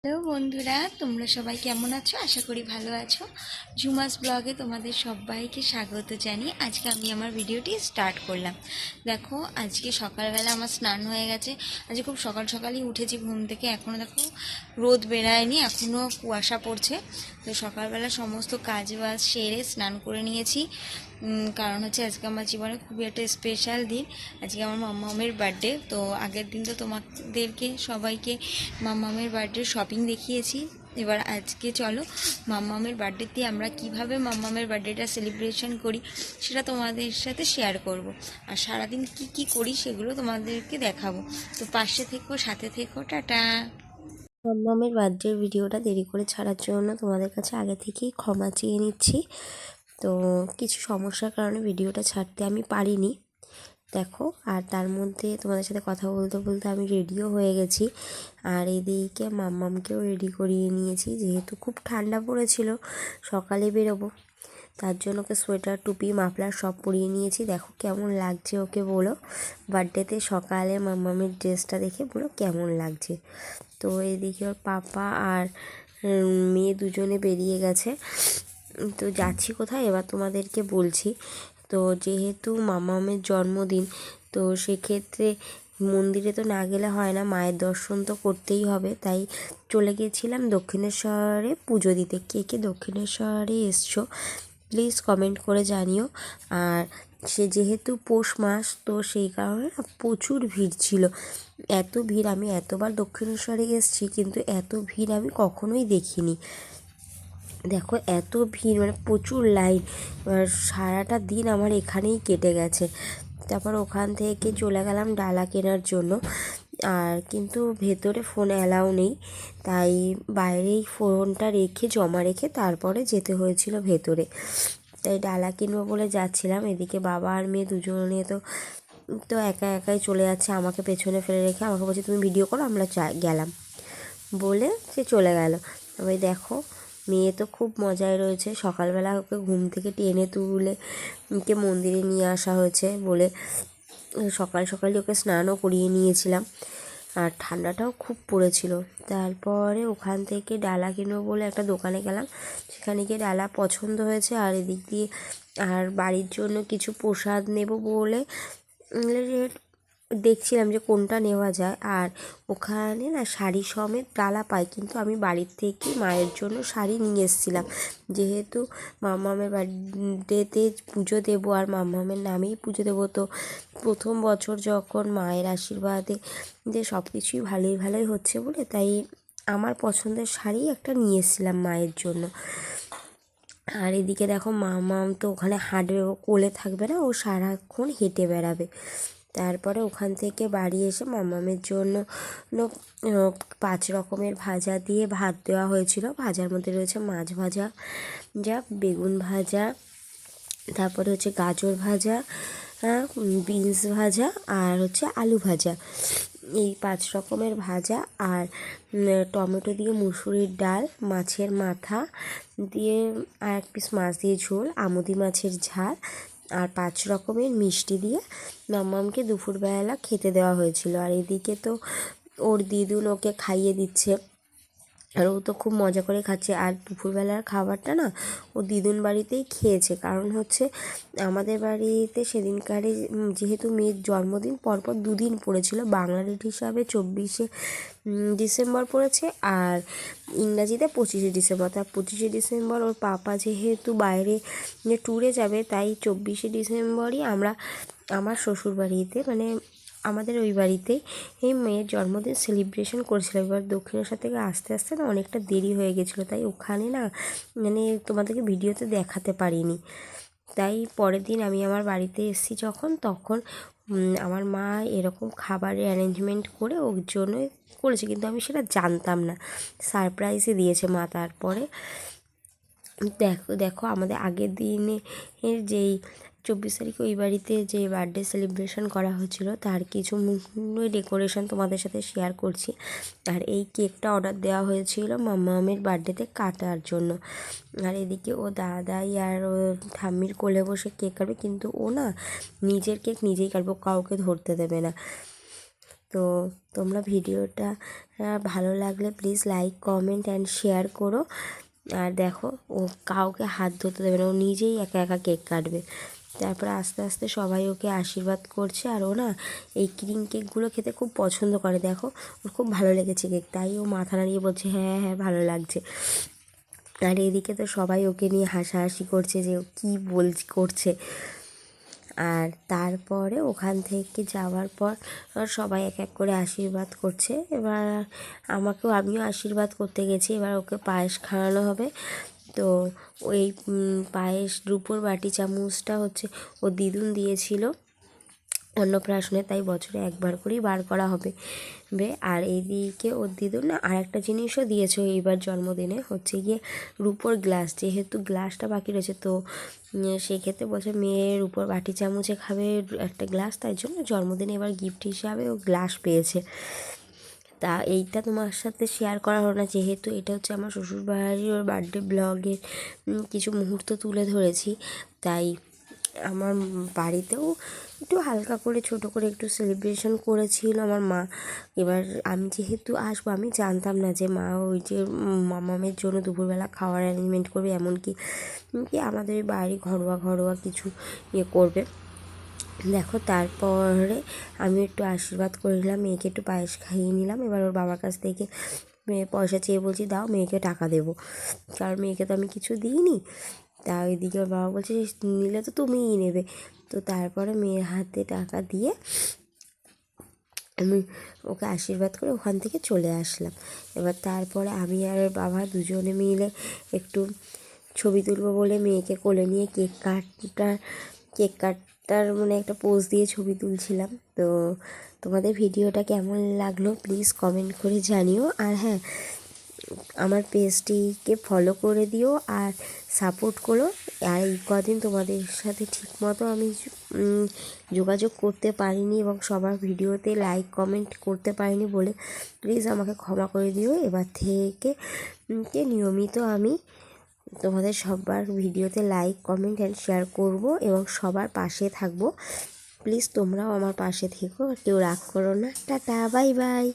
Hello বন্ধুরা, তোমরা সবাই কেমন আছো? আশা করি ভালো আছো। ঝুমাস ব্লগে তোমাদের সবাইকে স্বাগত জানিয়ে আজকে আমি আমার ভিডিওটি স্টার্ট করলাম। দেখো, আজকে সকালবেলা আমার স্নান হয়ে গেছে। আজকে খুব সকাল সকালই উঠেছি ঘুম থেকে। এখনও দেখো রোদ বেরায়নি, এখনও কুয়াশা পড়ছে। তো সকালবেলা সমস্ত কাজ বাজ সেরে স্নান করে নিয়েছি। কারণ হচ্ছে আজকে আমার জীবনে খুবই একটা স্পেশাল দিন। আজকে আমার মাম্মামের বার্থডে। তো আগের দিন তো তোমাদেরকে সবাইকে মাম্মামের বার্থডে শপিং দেখিয়েছি। এবার আজকে চলো মাম্মামের বার্থডেতে আমরা কিভাবে মাম্মামের বার্থডেটা সেলিব্রেশন করি সেটা তোমাদের সাথে শেয়ার করব। আর সারাদিন কি কি করি সেগুলো তোমাদেরকে দেখাবো। তো পাশে থেকো, সাথে থেকো, টাটা। মাম্মামের বার্থডে ভিডিওটা দেরি করে ছাড়ার জন্য তোমাদের কাছে আগে থেকেই ক্ষমা চেয়ে নিচ্ছি। তো কিছু সমস্যার কারণে ভিডিওটা ছাড়তে আমি পারিনি। দেখো, আর তার মধ্যে তোমাদের সাথে কথা বলতে বলতে আমি রেডিও হয়ে গেছি। আর এদিকে মাম্মামকেও রেডি করিয়ে নিয়েছি, যেহেতু খুব ঠান্ডা পড়েছিল, সকালে বেরোবো, তার জন্য ওকে সোয়েটার, টুপি, মাফলার সব পরিয়ে নিয়েছি। দেখো কেমন লাগছে ওকে বলো। বার্থডেতে সকালে মাম্মামের ড্রেসটা দেখে বলো কেমন লাগছে। তো এদিকে ওর পাপা আর মেয়ে দুজনে বেরিয়ে গেছে। তো যাচ্ছি কোথায় এবার তোমাদেরকে বলছি। তো যেহেতু মামামের জন্মদিন, তো সেক্ষেত্রে মন্দিরে তো না গেলে হয় না, মায়ের দর্শন তো করতেই হবে। তাই চলে গিয়েছিলাম দক্ষিণেশ্বরে পুজো দিতে। কে কে দক্ষিণেশ্বরে এসছো প্লিজ কমেন্ট করে জানিও। আর সে যেহেতু পৌষ মাস, তো সেই কারণে না প্রচুর ভিড় ছিল। এত ভিড়, আমি এতবার দক্ষিণেশ্বরে এসেছি কিন্তু এত ভিড় আমি কখনোই দেখিনি। দেখো এত ভিড়, মানে প্রচুর লাইন। এবার সারাটা দিন আমার এখানেই কেটে গেছে। তারপর ওখান থেকে চলে গেলাম ডালা কেনার জন্য। আর কিন্তু ভেতরে ফোন অ্যালাউ নেই, তাই বাইরেই ফোনটা রেখে জমা রেখে তারপরে যেতে হয়েছিল ভেতরে। তাই ডালা কিনবো বলে যাচ্ছিলাম। এদিকে বাবা আর মেয়ে দুজনে তো তো একা একাই চলে যাচ্ছে, আমাকে পেছনে ফেলে রেখে আমাকে বলছে তুমি ভিডিও করো, আমরা গেলাম বলে সে চলে গেল। তবে দেখো, মেয়ে তো খুব মজায় রয়েছে। সকালবেলা ওকে ঘুম থেকে টেনে তুলে ওকে মন্দিরে নিয়ে আসা হয়েছে বলে সকাল সকালই ওকে স্নানও করিয়ে নিয়েছিলাম। আর ঠান্ডাটাও খুব পড়েছিল। তারপরে ওখান থেকে ডালা কিনবো বলে একটা দোকানে গেলাম। সেখানে গিয়ে ডালা পছন্দ হয়েছে। আর এদিক দিয়ে আর বাড়ির জন্য কিছু প্রসাদ নেব বলে দেখছিলাম যে কোনটা নেওয়া যায়। আর ওখানে না শাড়ি সমেত ডালা পাই, কিন্তু আমি বাড়ির থেকে মায়ের জন্য শাড়ি নিয়ে এসেছিলাম। যেহেতু মাম্মামের বার্থডেতে পুজো দেবো আর মাম্মামের নামেই পুজো দেবো, তো প্রথম বছর যখন মায়ের আশীর্বাদে যে সব কিছুই ভালোই ভালোই হচ্ছে বলে, তাই আমার পছন্দের শাড়ি একটা নিয়ে এসেছিলাম মায়ের জন্য। আর এদিকে দেখো মাম্মাম তো ওখানে হাঁটবে, ও কোলে থাকবে না, ও সারাক্ষণ হেঁটে বেড়াবে। তারপরে ওখান থেকে বাড়ি এসে মাম্মামের জন্য 5 রকমের ভাজা দিয়ে ভাত দেওয়া হয়েছিল। ভাজার মধ্যে রয়েছে মাছ ভাজা, বেগুন ভাজা, তারপরে হচ্ছে গাজর ভাজা, বিনস ভাজা, আর হচ্ছে আলু ভাজা। এই 5 রকমের ভাজা। আর টমেটো দিয়ে মুসুরির ডাল, মাছের মাথা দিয়ে আর 1 পিস মাছ দিয়ে ঝোল, আমুদি মাছের ঝাল, আর 5 রকমের মিষ্টি দিয়ে মাম্মামকে দুপুরবেলা খেতে দেওয়া হয়েছিল। আর এদিকে তো ওর দিদুন ওকে খাইয়ে দিচ্ছে, আর ও তো খুব মজা করে খাচ্ছে। আর দুপুরবেলার খাবারটা না ও দিদুন বাড়িতেই খেয়েছে। কারণ হচ্ছে আমাদের বাড়িতে সেদিনকারে যেহেতু মেয়ের জন্মদিন পরপর 2 দিন পড়েছিল, বাংলা ডেট হিসাবে 24শে ডিসেম্বর পড়েছে, আর ইংরাজিতে 25শে ডিসেম্বর। তার 25শে ডিসেম্বর ওর পাপা যেহেতু বাইরে ট্যুরে যাবে, তাই 24শে ডিসেম্বরই আমরা আমার শ্বশুরবাড়িতে, মানে আমাদের ওই বাড়িতেই এই মেয়ের জন্মদিন সেলিব্রেশন করেছিলাম। এবার দক্ষিণেশ্বর থেকে আস্তে আস্তে না অনেকটা দেরি হয়ে গেছিলো, তাই ওখানে না মানে তোমাদেরকে ভিডিওতে দেখাতে পারিনি। তাই পরের দিন আমি আমার বাড়িতে এসেছি যখন, তখন আমার মা এরকম খাবারের অ্যারেঞ্জমেন্ট করে ওর জন্যই করেছে, কিন্তু আমি সেটা জানতাম না। সারপ্রাইজে দিয়েছে মা। তারপরে দেখো দেখো আমাদের আগের দিনে যেই 24 তারিখে ওই বাড়িতে যে বার্থডে সেলিব্রেশন করা হয়েছিল, তার কিছু ডেকোরেশন তোমাদের সাথে শেয়ার করছি। আর এই কেকটা অর্ডার দেওয়া হয়েছিল মাম্মামের বার্থডেতে কাটার জন্য। আর এদিকে ও দাদাই আর ও ঠাম্মির কোলে বসে কেক কাটবে, কিন্তু ও না নিজের কেক নিজেই কাটবে, কাউকে ধরতে দেবে না। তো তোমরা ভিডিওটা ভালো লাগলে please like comment and share করো। আর দেখো, ও কাউকে হাত ধরতে দেবে না, ও নিজেই একা একা কেক কাটবে। তারপরে আস্তে আস্তে সবাই ওকে আশীর্বাদ করছে। আর ও না এই ক্রিম কেকগুলো খেতে খুব পছন্দ করে। দেখো, ওর খুব ভালো লেগেছে কেক, তাই ও মাথা নাড়িয়ে বলছে হ্যাঁ হ্যাঁ ভালো লাগছে। আর এদিকে তো সবাই ওকে নিয়ে হাসাহাসি করছে যে ও কী করছে। আর তারপরে ওখান থেকে যাওয়ার পর সবাই এক এক করে আশীর্বাদ করছে। এবার আমিও আশীর্বাদ করতে গেছি। এবার ওকে পায়েস খাওয়ানো হবে। তো ওই পায়েস রুপোর বাটি চামচটা হচ্ছে ও দিদুন দিয়েছিল অন্নপ্রাশনে, তাই বছরে একবার করেই বার করা হবে। আর এইদিকে ওর দিদুন না আর একটা জিনিসও দিয়েছে এইবার জন্মদিনে, হচ্ছে গিয়ে রুপোর গ্লাস। যেহেতু গ্লাসটা বাকি রয়েছে, তো সেক্ষেত্রে বলছে মেয়ের রুপোর বাটি চামচে খাবে একটা গ্লাস, তাই জন্য জন্মদিনে এবার গিফট হিসাবে ও গ্লাস পেয়েছে। তা এইটা তোমার সাথে শেয়ার করা হলো না, যেহেতু এটা হচ্ছে আমার শ্বশুরবাড়ির ওর বার্থডে ব্লগের কিছু মুহূর্ত তুলে ধরেছি। তাই আমার বাড়িতেও একটু হালকা করে ছোট করে একটু সেলিব্রেশন করেছিল আমার মা। এবার আমি যেহেতু আসবো, আমি জানতাম না যে মা ওই যে মামামের জন্য দুপুরবেলা খাওয়ার অ্যারেঞ্জমেন্ট করবে, এমনকি আমাদের বাড়ি ঘরোয়া কিছু করবে। দেখো, তারপরে আমি একটু আশীর্বাদ করে নিলাম, মেয়েকে একটু পায়েস খাইয়ে নিলাম। এবার ওর বাবার কাছ থেকে পয়সা চেয়ে বলছি দাও, মেয়েকে টাকা দেবো, কারণ মেয়েকে তো আমি কিছু দিইনি। তা ওইদিকে ওর বাবা বলছে নিলে তো তুমিই নেবে। তো তারপরে মেয়ের হাতে টাকা দিয়ে আমি ওকে আশীর্বাদ করে ওখান থেকে চলে আসলাম। এবার তারপরে আমি আর ওর বাবা দুজনে মিলে একটু ছবি তুলবো বলে মেয়েকে কোলে নিয়ে কেক কাটার মানে একটা পোজ দিয়ে ছবি তুলছিলাম। তো তোমাদের ভিডিওটা কেমন লাগলো প্লিজ কমেন্ট করে জানিও। আর হ্যাঁ, আমার পেজটিকে ফলো করে দিও আর সাপোর্ট করো। আর এই কদিন তোমাদের সাথে ঠিকমতো আমি যোগাযোগ করতে পারিনি এবং সবার ভিডিওতে লাইক কমেন্ট করতে পারিনি বলে প্লিজ আমাকে ক্ষমা করে দিও। এবার থেকে নিয়মিত আমি তোমাদের সবার ভিডিওতে লাইক কমেন্ট অ্যান্ড শেয়ার করব এবং সবার পাশে থাকবো। প্লিজ তোমরাও আমার পাশে থেকো, কেউ রাগ করো না। Tata, bye bye.